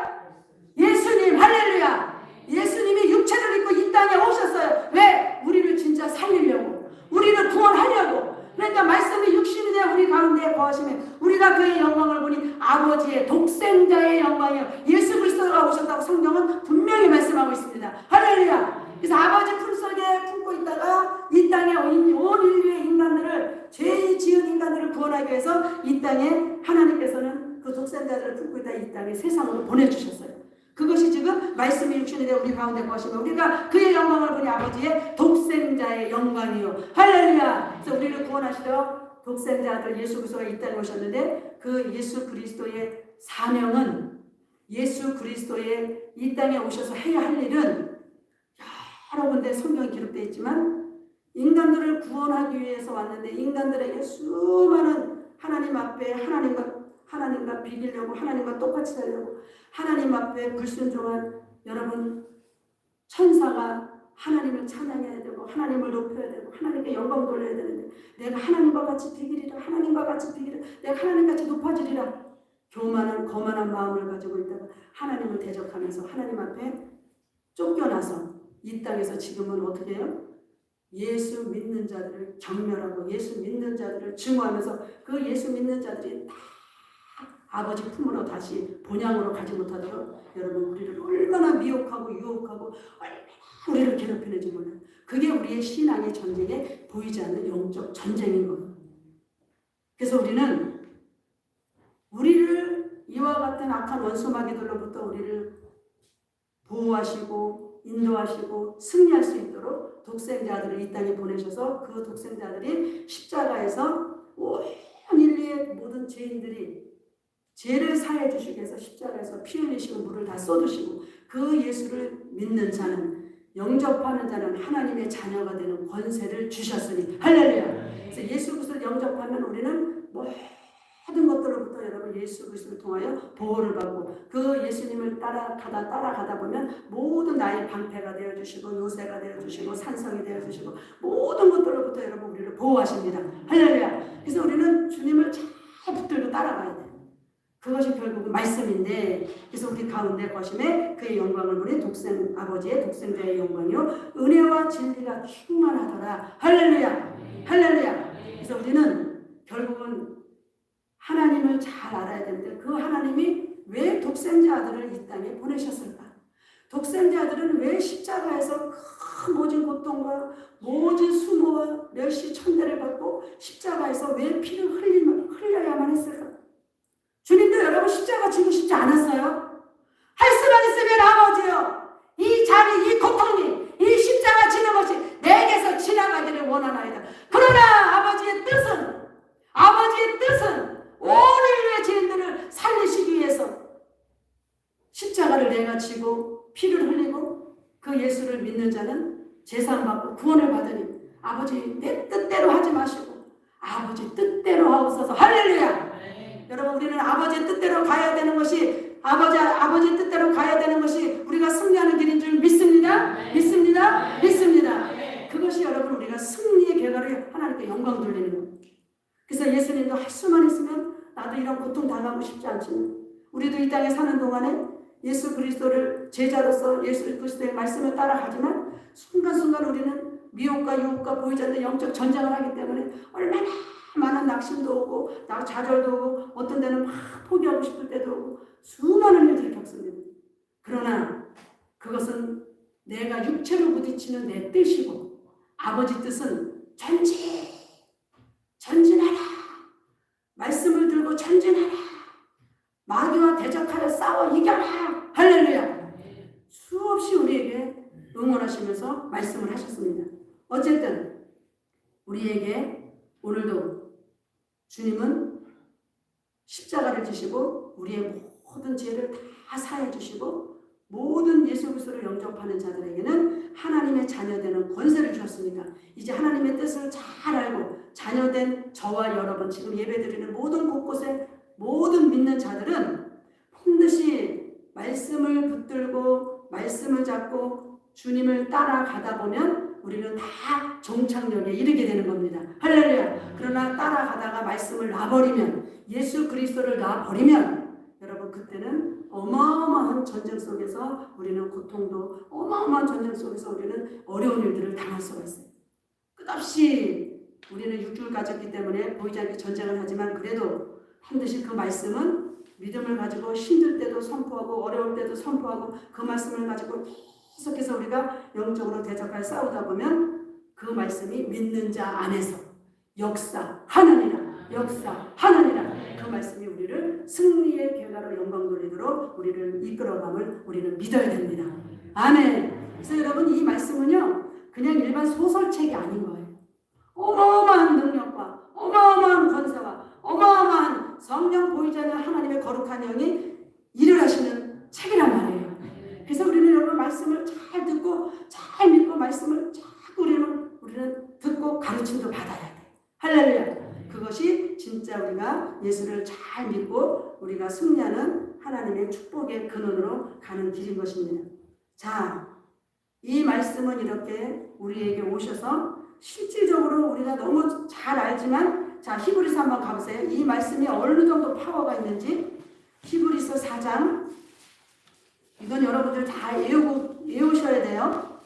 [SPEAKER 1] 예수님. 할렐루야. 예수님이 육체를 입고 이 땅에 오셨어요. 왜? 우리를 진짜 살리려고, 우리를 구원하려고. 그러니까 말씀이 육신이 되어 우리 가운데 거하시면 우리가 그의 영광을 보니 아버지의 독생자의 영광이요 예수 그리스도가 오셨다고 성경은 분명히 말씀하고 있습니다. 할렐루야. 그래서 아버지 품속에 품고 있다가 이 땅에 온 인류의 인간들을 죄 지은 인간들을 구원하기 위해서 이 땅에 하나님께서는 그 독생자들을 품고 있다 이 땅에 세상으로 보내주셨어요. 그것이 지금 말씀이 육신이 되어 우리 가운데 거하시면 우리가 그의 영광을 보니 아버지의 독생자의 영광이요. 할렐루야. 그래서 우리를 구원하시려 독생자 아들 예수 그리스도가 이 땅에 오셨는데 그 예수 그리스도의 사명은 예수 그리스도의 이 땅에 오셔서 해야 할 일은 여러 군데 성경에 기록되어 있지만 인간들을 구원하기 위해서 왔는데 인간들에게 수많은 하나님 앞에 하나님과 비기려고 하나님과 똑같이 살려고 하나님 앞에 불순종한 여러분 천사가 하나님을 찬양해야 되고 하나님을 높여야 되고 하나님께 영광 돌려야 되는데 내가 하나님과 같이 비기리라 내가 하나님같이 높아지리라 교만한 거만한 마음을 가지고 있다가 하나님을 대적하면서 하나님 앞에 쫓겨나서 이 땅에서 지금은 어떻게 해요? 예수 믿는 자들을 경멸하고 예수 믿는 자들을 증오하면서 그 예수 믿는 자들이 다 아버지 품으로 다시 본향으로 가지 못하도록 여러분 우리를 얼마나 미혹하고 유혹하고 얼마나 우리를 괴롭히는지 몰라요. 그게 우리의 신앙의 전쟁에 보이지 않는 영적 전쟁인 거예요. 그래서 우리를 이와 같은 악한 원수 마귀들로부터 우리를 보호하시고 인도하시고 승리할 수 있도록 독생자들을 이 땅에 보내셔서 그 독생자들이 십자가에서 온 인류의 모든 죄인들이 죄를 사해 주시기 위해서 십자가에서 피 흘리시고 물을 다 쏟으시고 그 예수를 믿는 자는 영접하는 자는 하나님의 자녀가 되는 권세를 주셨으니 할렐루야. 그래서 예수 그리스도를 영접하면 우리는 모든 것들로부터 여러분 예수 그리스도를 통하여 보호를 받고 그 예수님을 따라가다 보면 모든 나의 방패가 되어주시고 요새가 되어주시고 산성이 되어주시고 모든 것들로부터 여러분 우리를 보호하십니다. 할렐루야. 그래서 우리는 주님을 잘 붙들고 따라가야 돼요. 그것이 결국은 말씀인데 그래서 우리 가운데 거심에 그의 영광이 아버지의 독생자의 영광이요 은혜와 진리가 충만하더라. 할렐루야. 할렐루야. 그래서 우리는 결국은 하나님을 잘 알아야 되는데 그 하나님이 왜 독생자 아들을 이 땅에 보내셨을까? 독생자 아들은 왜 십자가에서 큰 모진 고통과 모진 수모와 멸시 천대를 받고 십자가에서 왜 피를 흘려야만 했을까? 주님도 여러분 십자가 지고 싶지 않았어요? 할 수만 있으면 아버지요 이 잔이 이 고통이 이 십자가 지는 것이 내게서 지나가기를 원하나이다. 그러나 아버지의 뜻은 온 인류의 죄인들을 살리시기 위해서 십자가를 내가 지고 피를 흘리고 그 예수를 믿는 자는 제사받고 구원을 받으니 아버지 내 뜻대로 하지 마시고 아버지 뜻대로 하옵소서. 할렐루야. 여러분 우리는 아버지의 뜻대로 가야 되는 것이 아버지의 뜻대로 가야 되는 것이 우리가 승리하는 길인 줄 믿습니다. 믿습니다. 믿습니다. 그것이 여러분 우리가 승리의 결과로 하나님께 영광 돌리는 겁니다. 그래서 예수님도 할 수만 있으면 나도 이런 고통 당하고 싶지 않지만 우리도 이 땅에 사는 동안에 예수 그리스도를 제자로서 예수 그리스도의 말씀을 따라가지만 순간순간 우리는 미혹과 유혹과 보이지 않는 영적 전쟁을 하기 때문에 얼마나 많은 낙심도 오고 좌절도 오고 어떤 데는 막 포기하고 싶을 때도 오고 수많은 일들을 겪습니다. 그러나 그것은 내가 육체로 부딪히는 내 뜻이고 아버지 뜻은 전진하라. 말씀을 들고 전진하라. 마귀와 대적하여 싸워 이겨라. 할렐루야. 수없이 우리에게 응원하시면서 말씀을 하셨습니다. 어쨌든 우리에게 오늘도 주님은 십자가를 지시고 우리의 모든 죄를 다 사해 주시고 모든 예수 그리스도를 영접하는 자들에게는 하나님의 자녀되는 권세를 주었으니까 이제 하나님의 뜻을 잘 알고 자녀된 저와 여러분 지금 예배드리는 모든 곳곳에 모든 믿는 자들은 반드시 말씀을 붙들고 말씀을 잡고 주님을 따라가다 보면 우리는 다 종착역에 이르게 되는 겁니다. 할렐루야. 그러나 따라가다가 말씀을 놔버리면 예수 그리스도를 놔버리면 여러분 그때는 어마어마한 전쟁 속에서 우리는 고통도 어마어마한 전쟁 속에서 우리는 어려운 일들을 당할 수가 있어요. 끝없이 우리는 육주를 가졌기 때문에 보이지 않게 전쟁을 하지만 그래도 반드시 그 말씀은 믿음을 가지고 힘들 때도 선포하고 어려울 때도 선포하고 그 말씀을 가지고 계속해서 우리가 영적으로 대적하여 싸우다 보면 그 말씀이 믿는 자 안에서 역사하느니라. 그 말씀이 우리를 승리의 결과로 영광 돌리도록 우리를 이끌어감을 우리는 믿어야 됩니다. 아멘. 그래서 여러분 이 말씀은요 그냥 일반 소설책이 아닌 거예요. 어마어마한 능력과 어마어마한 권세와 어마어마한 성령 보이지 않는 하나님의 거룩한 영이 일을 하시는 책이란 말이에요. 그래서 우리는 여러분 말씀을 잘 듣고 잘 믿고 말씀을 자꾸 우리는 듣고 가르침도 받아야 돼. 할렐루야. 그것이 진짜 우리가 예수를 잘 믿고 우리가 승리하는 하나님의 축복의 근원으로 가는 길인 것입니다. 자, 이 말씀은 이렇게 우리에게 오셔서 실질적으로 우리가 너무 잘 알지만 자 히브리서 한번 가보세요. 이 말씀이 어느 정도 파워가 있는지 히브리서 4장 이건 여러분들 다 외우셔야 돼요.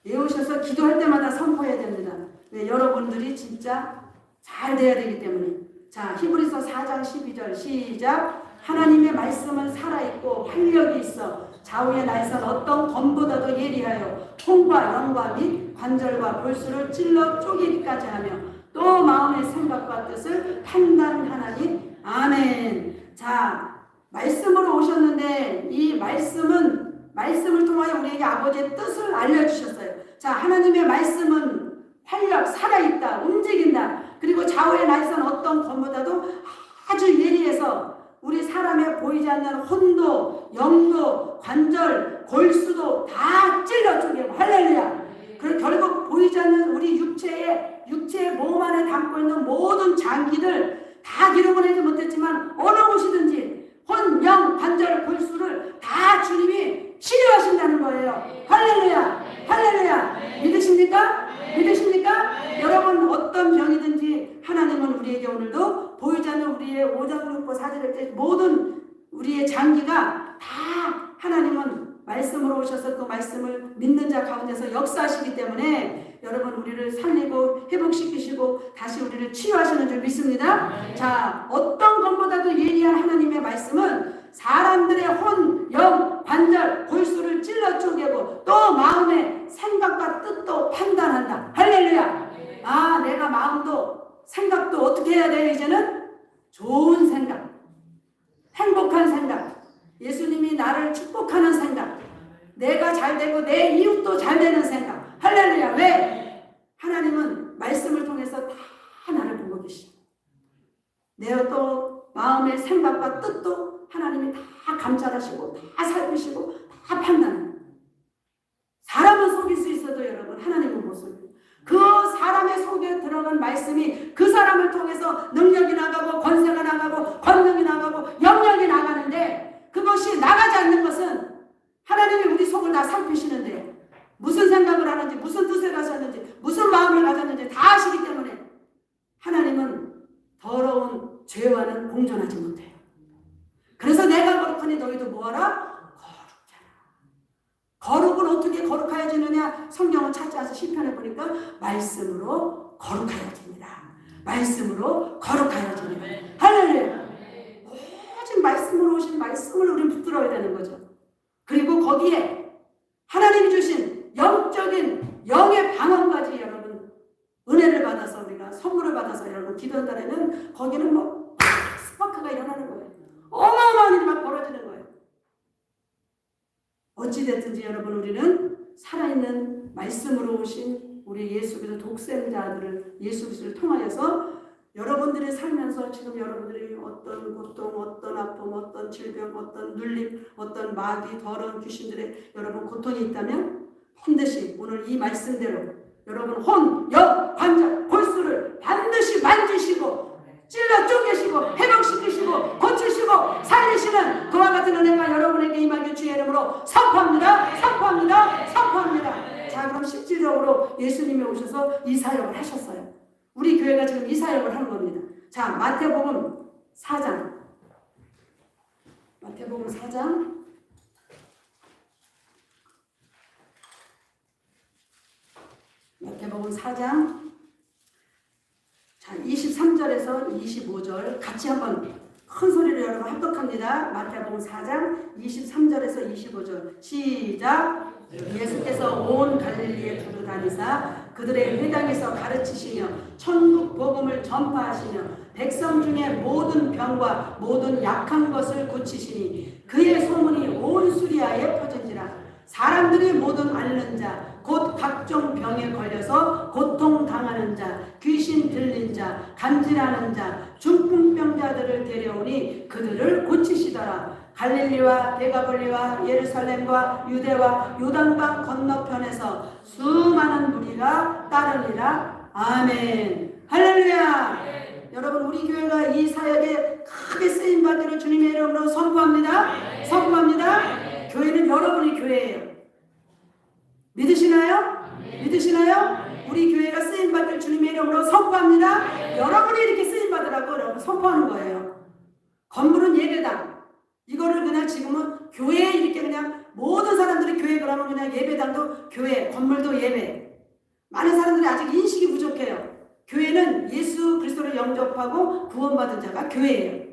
[SPEAKER 1] 외우셔서 기도할 때마다 선포해야 됩니다. 왜? 여러분들이 진짜 잘 돼야 되기 때문에. 자 히브리서 4장 12절 시작. 하나님의 말씀은 살아있고 활력이 있어 좌우의 날선 어떤 검보다도 예리하여 통과 영과 및 관절과 골수를 찔러 쪼개기까지 하며 또 마음의 생각과 뜻을 판단하나니. 아멘. 자 말씀으로 오셨는데 이 말씀을 통하여 우리에게 아버지의 뜻을 알려주셨어요. 자 하나님의 말씀은 활력 살아있다 움직인다. 그리고 좌우의 날선 어떤 검보다도 아주 예리해서 우리 사람의 보이지 않는 혼도, 영도, 관절, 골수도 다 찔러 쪼개고. 할렐루야. 그리고 결국 보이지 않는 우리 육체의 몸 안에 담고 있는 모든 장기들 다 기록을 하지 못했지만 어느 곳이든지 혼, 영, 관절, 골수를 다 주님이 치료하신다는 거예요. 할렐루야. 할렐루야. 믿으십니까? 믿으십니까? 여러분 어떤 병이든지 하나님은 우리에게 오늘도 보이지 않는 우리의 오장육부 사지를 때 모든 우리의 장기가 다 하나님은 말씀으로 오셔서 그 말씀을 믿는 자 가운데서 역사하시기 때문에 여러분 우리를 살리고 회복시키시고 다시 우리를 치유하시는 줄 믿습니다. 자, 어떤 것보다도 예리한 하나님의 말씀은 사람들의 혼, 영, 관절, 골수를 찔러 쪼개고 또 마음의 생각과 뜻도 판단한다. 할렐루야. 아, 내가 마음도 생각도 어떻게 해야 돼요? 이제는 좋은 생각, 행복한 생각, 예수님이 나를 축복하는 생각, 내가 잘 되고 내 이웃도 잘 되는 생각. 할렐루야. 왜? 하나님은 말씀을 통해서 다 나를 보고 계시오. 내 또 마음의 생각과 뜻도 하나님이 다 감찰하시고 다 살피시고 다 판단합니다. 사람은 속일 수 있어도 여러분 하나님은 못 속여요. 그 사람의 속에 들어간 말씀이 그 사람을 통해서 능력이 나가고 권세가 나가고 권능이 나가고 영역이 나가는데 그것이 나가지 않는 것은 하나님이 우리 속을 다 살피시는데 무슨 생각을 하는지 무슨 뜻을 가졌는지 무슨 마음을 가졌는지 다 아시기 때문에 하나님은 더러운 죄와는 공존하지 못해요. 그래서 내가 거룩하니 너희도 뭐하라? 거룩은 어떻게 거룩하여지느냐? 성경을 찾지 않아서 시편에 보니까 말씀으로 거룩하여집니다. 말씀으로 거룩하여집니다. 할렐루야. 오직 말씀으로 오신 말씀을 우리는 붙들어야 되는 거죠. 그리고 거기에 하나님이 주신 영적인 영의 방언까지 여러분 은혜를 받아서 우리가 선물을 받아서 여러분 기도한다면 거기는 뭐 스파크가 일어나는 거예요. 어마어마한 일이 막 벌어지는 거예요. 어찌됐든지 여러분 우리는 살아있는 말씀으로 오신 우리 예수 그리스도 독생자들을 예수 그리스도를 통하여서 여러분들이 살면서 지금 여러분들이 어떤 고통, 어떤 아픔, 어떤 질병, 어떤 눌림, 어떤 마귀, 더러운 귀신들의 여러분 고통이 있다면 반드시 오늘 이 말씀대로 여러분 혼, 영, 관절, 골수를 반드시 만지시고 찔러 쪼개시고 회복시키시고 고치시고 살리시는 그와 같은 은혜가 여러분에게 임하길 주의 이름으로 선포합니다. 선포합니다. 선포합니다. 자, 그럼 실질적으로 예수님이 오셔서 이 사역을 하셨어요. 우리 교회가 지금 이 사역을 하는 겁니다. 자, 마태복음 4장. 마태복음 4장. 마태복음 4장. 자, 23절에서 25절 같이 한번 큰 소리로 여러분 합독합니다. 마태복음 4장 23절에서 25절 시작. 예수께서 온 갈릴리에 두루 다니사 그들의 회당에서 가르치시며 천국 복음을 전파하시며 백성 중에 모든 병과 모든 약한 것을 고치시니 그의 소문이 온 수리아에 퍼진지라. 사람들이 모든 앓는 자 곧 각종 병에 걸려서 고통당하는 자, 귀신 들린 자, 간질하는 자, 중풍병자들을 데려오니 그들을 고치시더라. 갈릴리와 데가볼리와 예루살렘과 유대와 요단강 건너편에서 수많은 무리가 따르니라. 아멘. 할렐루야. 여러분 우리 교회가 이 사역에 크게 쓰임받기를 주님의 이름으로 선포합니다. 선포합니다. 교회는 여러분의 교회예요. 믿으시나요? 믿으시나요? 우리 교회가 쓰임받을 주님의 이름으로 선포합니다. 여러분이 이렇게 쓰임받으라고 여러분 선포하는 거예요. 건물은 예배당. 이거를 그냥 지금은 교회에 이렇게 그냥 모든 사람들이 교회 그러면 그냥 예배당도 교회, 건물도 예배. 많은 사람들이 아직 인식이 부족해요. 교회는 예수 그리스도를 영접하고 구원받은 자가 교회예요.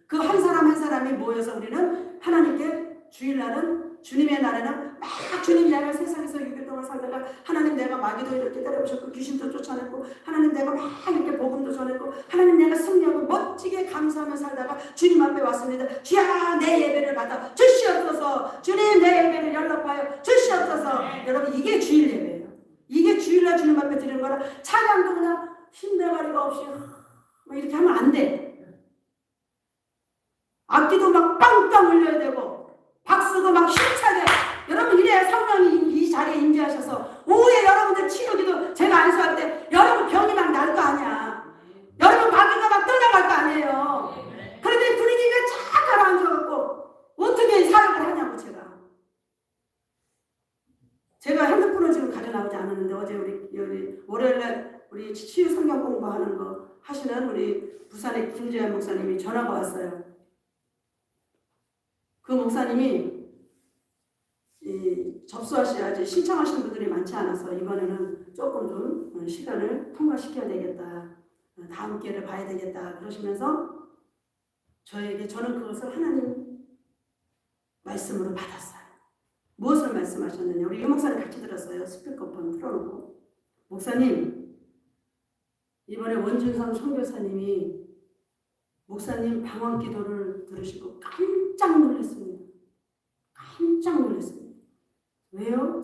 [SPEAKER 1] 그 한 사람 한 사람이 모여서 우리는 하나님께 주일날은 주님의 날에는 막 주님 내가 세상에서 6일 동안 살다가 하나님 내가 마귀도 이렇게 때려부셨고 귀신도 쫓아냈고 하나님 내가 막 이렇게 복음도 전했고 하나님 내가 승리하고 멋지게 감사하며 살다가 주님 앞에 왔습니다. 주야 내 예배를 받아 주시옵소서. 주님 내 예배를 연락하여 주시옵소서. 여러분 이게 주일 예배예요. 이게 주일날 주님 앞에 드리는 거라. 찬양도 그냥 힘대가리가 없이 뭐 이렇게 하면 안 돼. 악기도 막 빵빵 흘려야 되고 박수도 막 힘차게. 여러분 이래야 성령이 이 자리에 임재하셔서 오후에 여러분들 치료기도 제가 안수할 때 여러분 병이 막 날 거 아니야. 여러분 마귀가 막 떠나갈 거 아니에요. 그런데 분위기가 쫙 가라앉아갖고 어떻게 사역을 하냐고. 제가 핸드폰을 지금 가져 나오지 않았는데 어제 우리 월요일날 우리 치유 성경 공부하는 거 하시는 우리 부산의 김재현 목사님이 전화가 왔어요. 그 목사님이 접수하셔야지 신청하시는 분들이 많지 않아서 이번에는 조금 좀 시간을 통과시켜야 되겠다. 다음 기회를 봐야 되겠다. 그러시면서 저는 그것을 하나님 말씀으로 받았어요. 무엇을 말씀하셨느냐. 우리 유 목사님 같이 들었어요. 스피커폰 틀어놓고. 목사님, 이번에 원준성 선교사님이 목사님 방언 기도를 들으시고 깜짝 놀랐습니다. 깜짝 놀랐습니다. 왜요?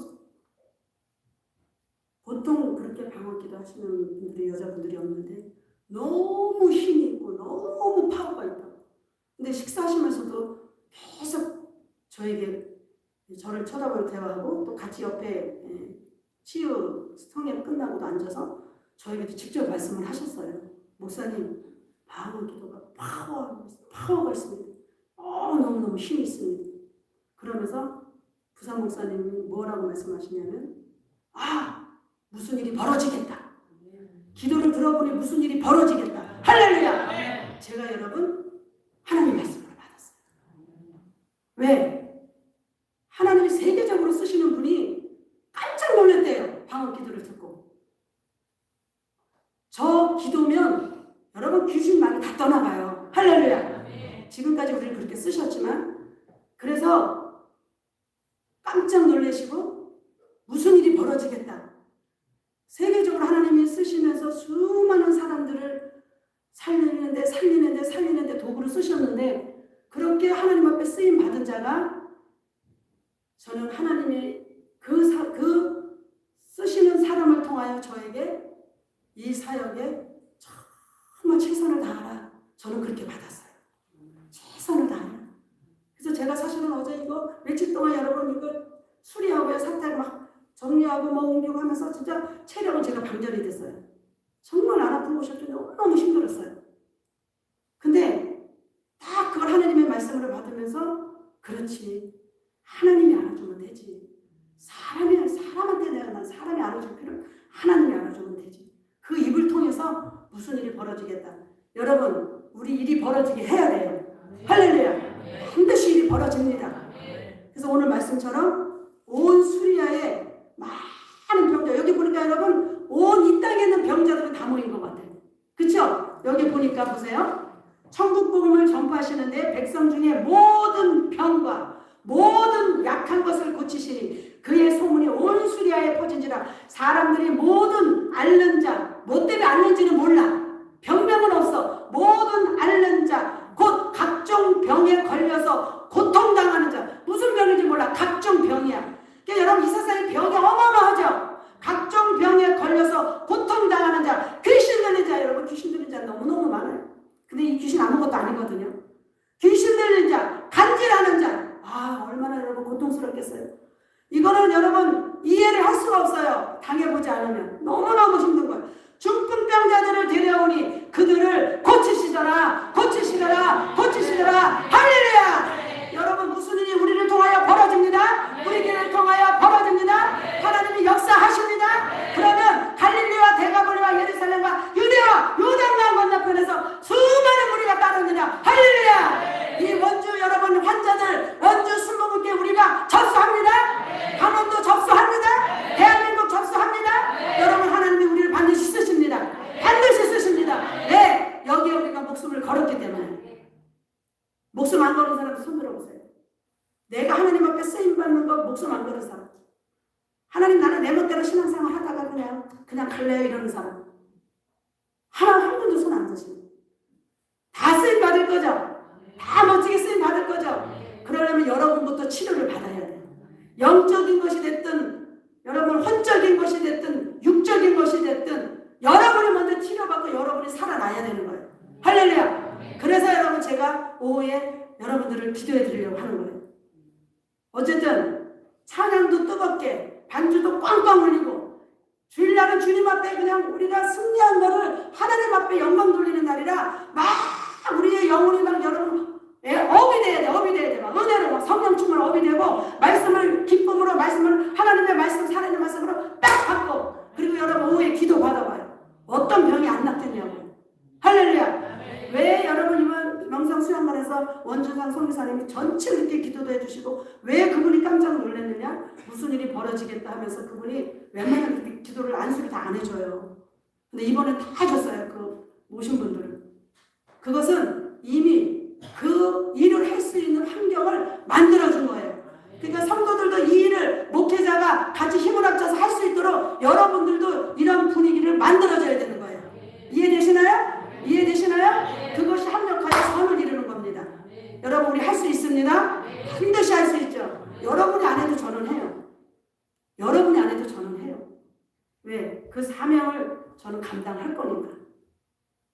[SPEAKER 1] 보통 그렇게 방언 기도 하시는 분들이 여자분들이 없는데 너무 힘이 있고 너무 파워가 있다. 근데 식사하시면서도 계속 저를 쳐다보고 대화하고 또 같이 옆에 치유 성회 끝나고도 앉아서 저에게도 직접 말씀을 하셨어요. 목사님, 방언 기도가 파워가 있습니다. 너무너무 힘이 있습니다. 그러면서 부산 목사님이 뭐라고 말씀하시냐면 무슨 일이 벌어지겠다. 기도를 들어보니 무슨 일이 벌어지겠다. 할렐루야. 제가 여러분 하나님 말씀을 받았어요. 왜? 하나님이 세계적으로 쓰시는 분이 깜짝 놀랐대요. 방언 기도를 듣고. 저 기도면 여러분 귀신 많이 다 떠나가요. 할렐루야. 지금까지 우리를 그렇게 쓰셨지만 그래서 깜짝 놀라시고 무슨 일이 벌어지겠다. 세계적으로 하나님이 쓰시면서 수많은 사람들을 살리는데 도구를 쓰셨는데 그렇게 하나님 앞에 쓰임 받은 자가 저는 하나님이 그 쓰시는 사람을 통하여 저에게 이 사역에 정말 최선을 다하라. 저는 그렇게 받았어요. 최선을 다하라. 그래서 제가 사실은 어제 이거 며칠 동안 여러분 이거 수리하고요. 사태 막 정리하고 옮기고 하면서 진짜 체력은 제가 방전이 됐어요. 정말 안 아픈 곳이었더니 너무 힘들었어요. 근데 다 그걸 하나님의 말씀으로 받으면서 그렇지. 하나님이 알아주면 되지. 사람한테 내가 사람이 알아줄 필요는 하나님이 알아주면 되지. 그 입을 통해서 무슨 일이 벌어지겠다. 여러분 우리 일이 벌어지게 해야 돼요. 할렐루야. 반드시 일이 벌어집니다. 그래서 오늘 말씀처럼 온 수리아에 많은 병자 여기 보니까 여러분 온 이 땅에 있는 병자들은 다 모인 것 같아요. 그렇죠? 여기 보니까 보세요. 천국 복음을 전파하시는데 백성 중에 모든 병과 모든 약한 것을 고치시니 그의 소문이 온 수리아에 퍼진지라. 사람들이 모든 앓는 자, 뭐 때문에 앓는지는 몰라. 병명은 없어. 모든 앓는 자, 곧 각종 병에 걸려서 고통당하는 자. 무슨 병인지 몰라. 각종 병이야. 그러니까 여러분 이 세상에 병이 어마어마하죠. 각종 병에 걸려서 고통당하는 자, 귀신 들린 자. 여러분 귀신 들린 자 너무너무 많아요. 근데 이 귀신 아무것도 아니거든요. 귀신 들린 자, 간질하는 자. 얼마나 여러분 고통스럽겠어요. 이거는 여러분 이해를 할 수가 없어요. 당해보지 않으면. 너무너무 힘든 거예요. 중풍병자들을 데려오니 그들을 고치시더라. 할렐루야. 여러분 무슨 일이 우리를 통하여 벌어집니다. 우리 교회를 통하여 벌어집니다. 하나님이 역사하십니다. 그러면 갈릴리와 데가볼리와 예루살렘과 유대와 요단강 건너편에서 수많은 무리가 따르느냐. 할렐루야. 이 원주 여러분 환자들 원주 순복음께 우리가 접수합니다. 강원도 접수합니다. 대한민국 접수합니다. 여러분 하나님이 우리를 반드시 쓰십니다. 반드시 쓰십니다. 네, 여기에 우리가 목숨을 걸었기 때문에. 목숨 안 거는 사람 손 들어보세요. 내가 하나님 앞에 쓰임받는 거 목숨 안 거는 사람. 하나님 나는 내 멋대로 신앙생활 하다가 그냥 갈래요 이러는 사람. 한 분도 손 안 드시고. 다 쓰임받을 거죠. 다 멋지게 쓰임받을 거죠. 그러려면 여러분부터 치료를 받아야 돼요. 영적인 것이 됐든 여러분 혼적인 것이 됐든 육적인 것이 됐든 여러분이 먼저 치료받고 여러분이 살아나야 되는 거예요. 할렐루야. 그래서 여러분 제가 오후에 여러분들을 기도해 드리려고 하는 거예요. 어쨌든 찬양도 뜨겁게 반주도 꽝꽝 울리고 주일날은 주님 앞에 그냥 우리가 승리한 거를 하나님 앞에 영광 돌리는 날이라 막 우리의 영혼이 막 여러분 업이 돼야 돼. 막 은혜로 막 성령 충만 업이 되고 말씀을 기쁨으로 하나님의 말씀 살아있는 말씀으로 딱 받고 그리고 여러분 오후에 기도 받아봐요. 어떤 병이 안 낫겠냐고요. 할렐루야. 왜 여러분 이번 명상 수양관에서 원주사 김성상 성교사님이 전체 늦게 기도도 해주시고 왜 그분이 깜짝 놀랐느냐? 무슨 일이 벌어지겠다 하면서 그분이 웬만하면 그렇게 기도를 안수를 다 안 해줘요. 근데 이번엔 다 해줬어요. 그 모신 분들은. 그것은 이미 그 일을 할 수 있는 환경을 만들어준 거예요. 그러니까 성도들도 이 일을 목회자가 같이 힘을 합쳐서 할 수 있도록 여러분들도 이런 분위기를 만들어줘야 되는 거예요. 이해되시나요? 이해되시나요? 그것이 합력하여 선을 이루는 겁니다. 여러분 우리 할 수 있습니다. 반드시 할 수 있죠. 여러분이 안 해도 저는 해요. 여러분이 안 해도 저는 해요. 왜? 그 사명을 저는 감당할 거니까.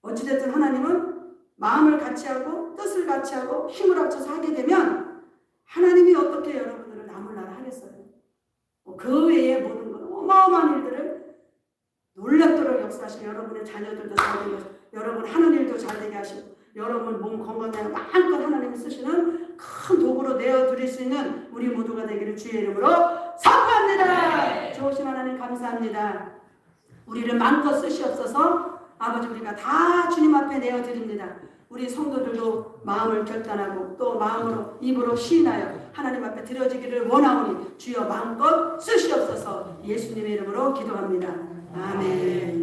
[SPEAKER 1] 어찌됐든 하나님은 마음을 같이 하고 뜻을 같이 하고 힘을 합쳐서 하게 되면 하나님이 어떻게 여러분들을 남을 나라 하겠어요. 그 외에 모든 건 어마어마한 일들을 놀랍도록 역사하시고 여러분의 자녀들도 잘 되게 하시고 여러분 하는 일도 잘 되게 하시고 여러분 몸 건강하게 마음껏 하나님이 쓰시는 큰 도구로 내어드릴 수 있는 우리 모두가 되기를 주의 이름으로 선포합니다. 좋으신 하나님 감사합니다. 우리를 마음껏 쓰시옵소서. 아버지 우리가 다 주님 앞에 내어드립니다. 우리 성도들도 마음을 결단하고 또 마음으로 입으로 시인하여 하나님 앞에 드려지기를 원하오니 주여 마음껏 쓰시옵소서. 예수님의 이름으로 기도합니다. 아멘.